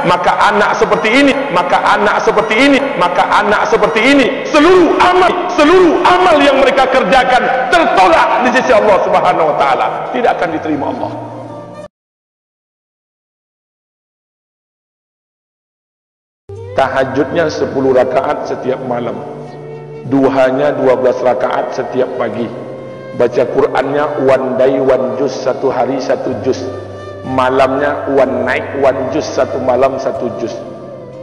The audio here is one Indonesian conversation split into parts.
maka anak seperti ini, maka anak seperti ini, maka anak seperti ini, seluruh amal yang mereka kerjakan tertolak di sisi Allah Subhanahu wa taala, tidak akan diterima Allah. Tahajudnya 10 rakaat setiap malam, duhanya 12 rakaat setiap pagi, baca Qurannya one day one juz, satu hari satu juz, malamnya one night one juz, satu malam satu juz.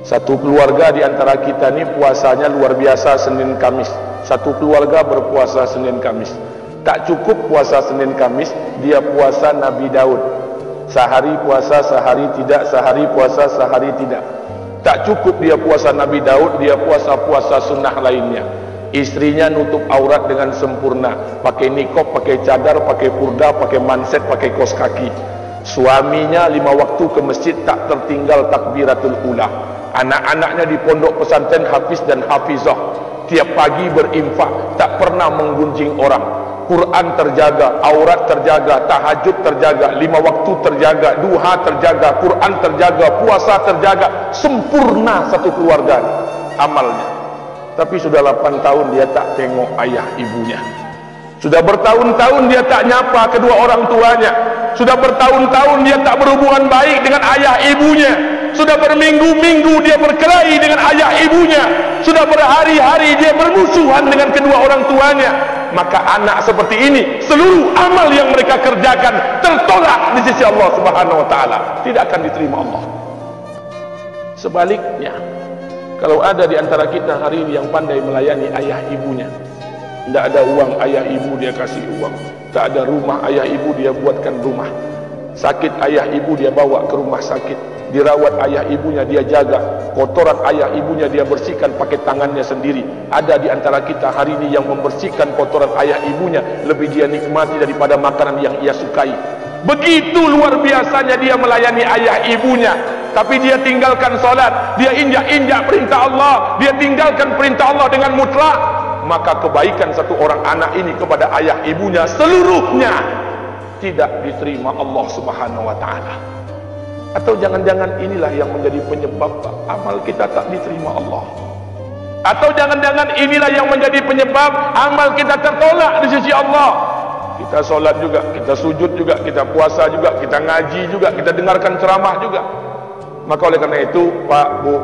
Satu keluarga di antara kita ni puasanya luar biasa Senin Kamis. Satu keluarga berpuasa Senin Kamis. Tak cukup puasa Senin Kamis, dia puasa Nabi Daud. Sehari puasa, sehari tidak, sehari puasa, sehari tidak. Tak cukup dia puasa Nabi Daud, dia puasa-puasa sunnah lainnya. Istrinya nutup aurat dengan sempurna, pakai nikob, pakai cadar, pakai purda, pakai manset, pakai kos kaki. Suaminya 5 waktu ke masjid tak tertinggal takbiratul ula. Anak-anaknya di pondok pesantren hafiz dan hafizah. Tiap pagi berinfak, tak pernah menggunjing orang. Quran terjaga, aurat terjaga, tahajud terjaga, 5 waktu terjaga, duha terjaga, Quran terjaga, puasa terjaga, sempurna satu keluarga amalnya. Tapi sudah 8 tahun dia tak tengok ayah ibunya. Sudah bertahun-tahun dia tak nyapa kedua orang tuanya. Sudah bertahun-tahun dia tak berhubungan baik dengan ayah ibunya. Sudah berminggu-minggu dia berkelahi dengan ayah ibunya. Sudah berhari-hari dia bermusuhan dengan kedua orang tuanya. Maka anak seperti ini, seluruh amal yang mereka kerjakan tertolak di sisi Allah Subhanahu wa taala, tidak akan diterima Allah. Sebaliknya, kalau ada di antara kita hari ini yang pandai melayani ayah ibunya, tidak ada uang ayah ibu dia kasih uang, tak ada rumah ayah ibu dia buatkan rumah, sakit ayah ibu dia bawa ke rumah sakit, dirawat ayah ibunya dia jaga, kotoran ayah ibunya dia bersihkan pakai tangannya sendiri. Ada di antara kita hari ini yang membersihkan kotoran ayah ibunya lebih dia nikmati daripada makanan yang ia sukai. Begitu luar biasanya dia melayani ayah ibunya, tapi dia tinggalkan solat, dia injak-injak perintah Allah, dia tinggalkan perintah Allah dengan mutlak. Maka kebaikan satu orang anak ini kepada ayah ibunya seluruhnya tidak diterima Allah Subhanahu wa taala. Atau jangan-jangan inilah yang menjadi penyebab amal kita tak diterima Allah. Atau jangan-jangan inilah yang menjadi penyebab amal kita tertolak di sisi Allah. Kita solat juga, kita sujud juga, kita puasa juga, kita ngaji juga, kita dengarkan ceramah juga. Maka oleh karena itu, Pak, Bu,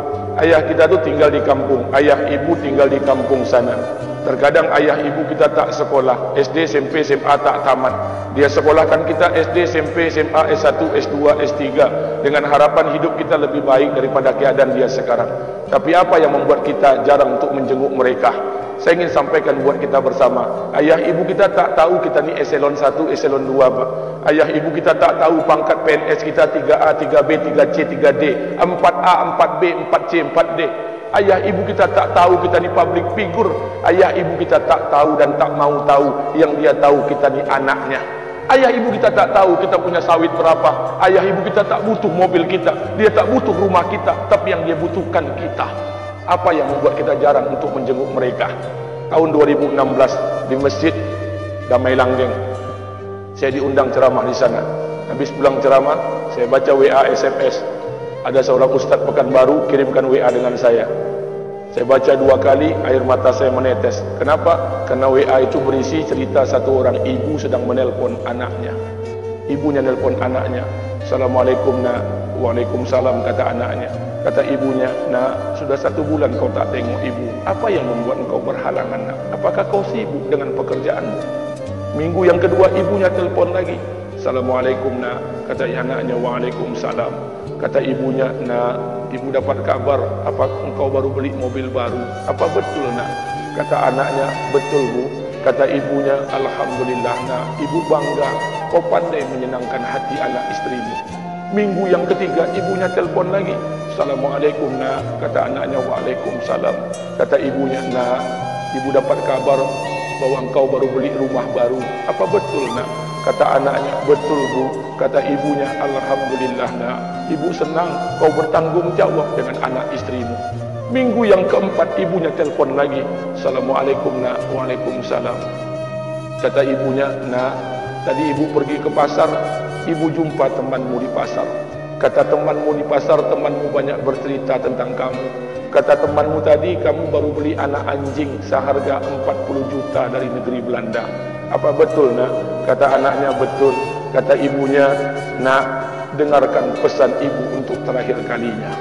ayah kita tu tinggal di kampung, ayah ibu tinggal di kampung sana. Terkadang ayah ibu kita tak sekolah, SD, SMP, SMA tak tamat. Dia sekolahkan kita SD, SMP, SMA, S1, S2, S3 dengan harapan hidup kita lebih baik daripada keadaan dia sekarang. Tapi apa yang membuat kita jarang untuk menjenguk mereka? Saya ingin sampaikan buat kita bersama, ayah ibu kita tak tahu kita ni eselon 1, eselon 2, Pak. Ayah ibu kita tak tahu pangkat PNS kita 3A, 3B, 3C, 3D, 4A, 4B, 4C, 4D. Ayah ibu kita tak tahu kita ni public figure. Ayah ibu kita tak tahu dan tak mau tahu. Yang dia tahu kita ni anaknya. Ayah ibu kita tak tahu kita punya sawit berapa. Ayah ibu kita tak butuh mobil kita, dia tak butuh rumah kita, tapi yang dia butuhkan kita. Apa yang membuat kita jarang untuk menjenguk mereka? Tahun 2016 di Masjid Damai Langgeng, saya diundang ceramah di sana. Habis pulang ceramah, saya baca WA SMS. Ada seorang ustaz Pekanbaru kirimkan WA dengan saya. Saya baca 2 kali, air mata saya menetes. Kenapa? Karena WA itu berisi cerita satu orang ibu sedang menelpon anaknya. Ibunya nelpon anaknya. Assalamualaikum nak. Waalaikumsalam, kata anaknya. Kata ibunya, nak, sudah 1 bulan kau tak tengok ibu. Apa yang membuat engkau berhalangan, nak? Apakah kau sibuk dengan pekerjaanmu? Minggu yang kedua ibunya telpon lagi. Assalamualaikum nak, kata anaknya. Waalaikumsalam. Kata ibunya, nak, ibu dapat kabar apa engkau baru beli mobil baru? Apa betul nak? Kata anaknya, betul bu. Kata ibunya, alhamdulillah nak, ibu bangga kau pandai menyenangkan hati anak istrimu. Minggu yang ketiga ibunya telpon lagi. Assalamualaikum nak, kata anaknya. Waalaikumsalam. Kata ibunya, nak, ibu dapat kabar bahwa engkau baru beli rumah baru. Apa betul nak? Kata anaknya, betul bu. Kata ibunya, alhamdulillah nak, ibu senang kau bertanggung jawab dengan anak istrimu. Minggu yang keempat ibunya telpon lagi. Assalamualaikum nak. Waalaikumsalam. Kata ibunya, nak, tadi ibu pergi ke pasar, ibu jumpa temanmu di pasar. Kata temanmu di pasar, temanmu banyak bercerita tentang kamu. Kata temanmu tadi, kamu baru beli anak anjing seharga 40 juta dari negeri Belanda. Apa betul, nak? Kata anaknya, betul. Kata ibunya, nak, dengarkan pesan ibu untuk terakhir kalinya.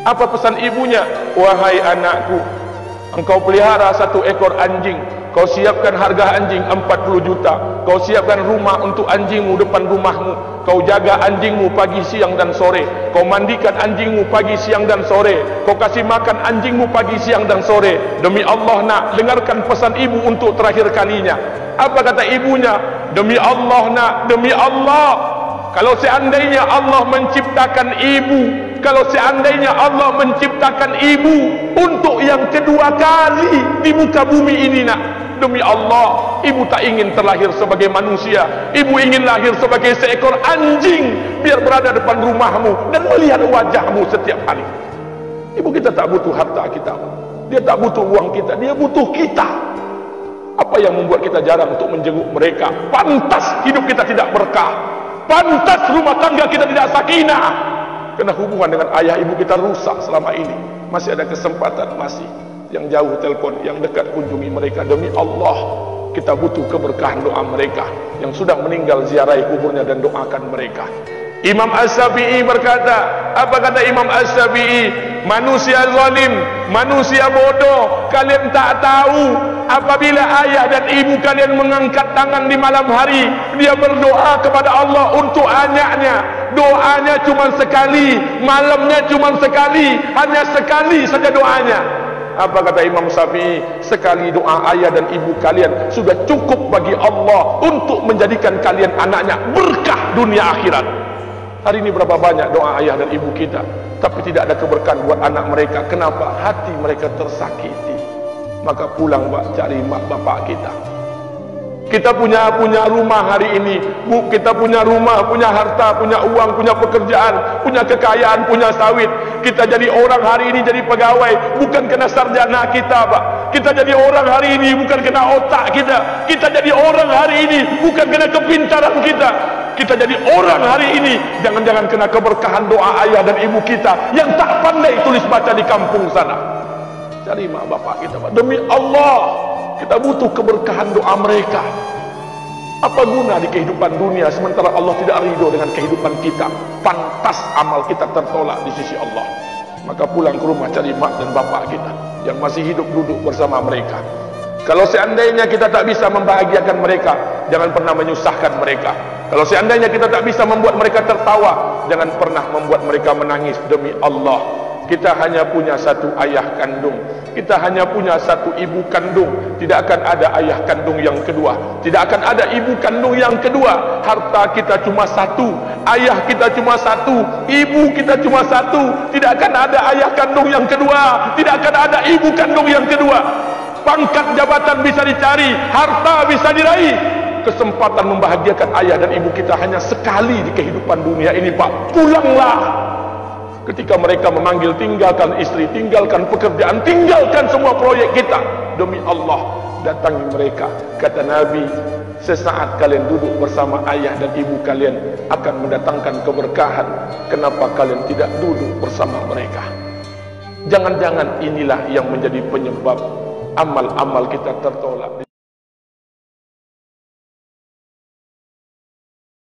Apa pesan ibunya? Wahai anakku, engkau pelihara satu ekor anjing, kau siapkan harga anjing 40 juta, kau siapkan rumah untuk anjingmu depan rumahmu, kau jaga anjingmu pagi, siang dan sore, kau mandikan anjingmu pagi, siang dan sore, kau kasih makan anjingmu pagi, siang dan sore. Demi Allah, nak, dengarkan pesan ibu untuk terakhir kalinya. Apa kata ibunya? Demi Allah, nak, demi Allah, kalau seandainya Allah menciptakan ibu, kalau seandainya Allah menciptakan ibu untuk yang kedua kali di muka bumi ini, nak, demi Allah, ibu tak ingin terlahir sebagai manusia. Ibu ingin lahir sebagai seekor anjing, biar berada depan rumahmu dan melihat wajahmu setiap hari. Ibu kita tak butuh harta kita, dia tak butuh uang kita, dia butuh kita. Apa yang membuat kita jarang untuk menjenguk mereka? Pantas hidup kita tidak berkah, pantas rumah tangga kita tidak sakinah, karena hubungan dengan ayah ibu kita rusak selama ini. Masih ada kesempatan, masih yang jauh telepon, yang dekat kunjungi mereka. Demi Allah, kita butuh keberkahan doa mereka. Yang sudah meninggal, ziarahi kuburnya dan doakan mereka. Imam As-Syafi'i berkata, apa kata Imam As-Syafi'i? Manusia zalim, manusia bodoh, kalian tak tahu apabila ayah dan ibu kalian mengangkat tangan di malam hari, dia berdoa kepada Allah untuk anaknya. Doanya cuma sekali, malamnya cuma sekali, hanya sekali saja doanya. Apa kata Imam Syafi'i? Sekali doa ayah dan ibu kalian sudah cukup bagi Allah untuk menjadikan kalian anaknya berkah dunia akhirat. Hari ini berapa banyak doa ayah dan ibu kita, tapi tidak ada keberkahan buat anak mereka. Kenapa? Hati mereka tersakiti. Maka pulang, Pak, cari mak bapak kita. Kita punya rumah hari ini, Bu, kita punya rumah, punya harta, punya uang, punya pekerjaan, punya kekayaan, punya sawit. Kita jadi orang hari ini, jadi pegawai bukan kena sarjana kita, Pak. Kita jadi orang hari ini bukan kena otak kita. Kita jadi orang hari ini bukan kena kepintaran kita. Kita jadi orang hari ini jangan-jangan kena keberkahan doa ayah dan ibu kita yang tak pandai tulis baca di kampung sana. Cari mak bapak kita, Pak. Demi Allah, kita butuh keberkahan doa mereka. Apa guna di kehidupan dunia sementara Allah tidak ridho dengan kehidupan kita? Pantas amal kita tertolak di sisi Allah. Maka pulang ke rumah, cari mak dan bapak kita yang masih hidup, duduk bersama mereka. Kalau seandainya kita tak bisa membahagiakan mereka, jangan pernah menyusahkan mereka. Kalau seandainya kita tak bisa membuat mereka tertawa, jangan pernah membuat mereka menangis. Demi Allah, kita hanya punya satu ayah kandung, kita hanya punya satu ibu kandung. Tidak akan ada ayah kandung yang kedua, tidak akan ada ibu kandung yang kedua. Harta kita cuma satu, ayah kita cuma satu, ibu kita cuma satu. Tidak akan ada ayah kandung yang kedua, tidak akan ada ibu kandung yang kedua. Pangkat jabatan bisa dicari, harta bisa diraih, kesempatan membahagiakan ayah dan ibu kita hanya sekali di kehidupan dunia ini, Pak. Pulanglah. Ketika mereka memanggil, tinggalkan istri, tinggalkan pekerjaan, tinggalkan semua proyek kita. Demi Allah, datangi mereka. Kata Nabi, sesaat kalian duduk bersama ayah dan ibu kalian akan mendatangkan keberkahan. Kenapa kalian tidak duduk bersama mereka? Jangan-jangan inilah yang menjadi penyebab amal-amal kita tertolak.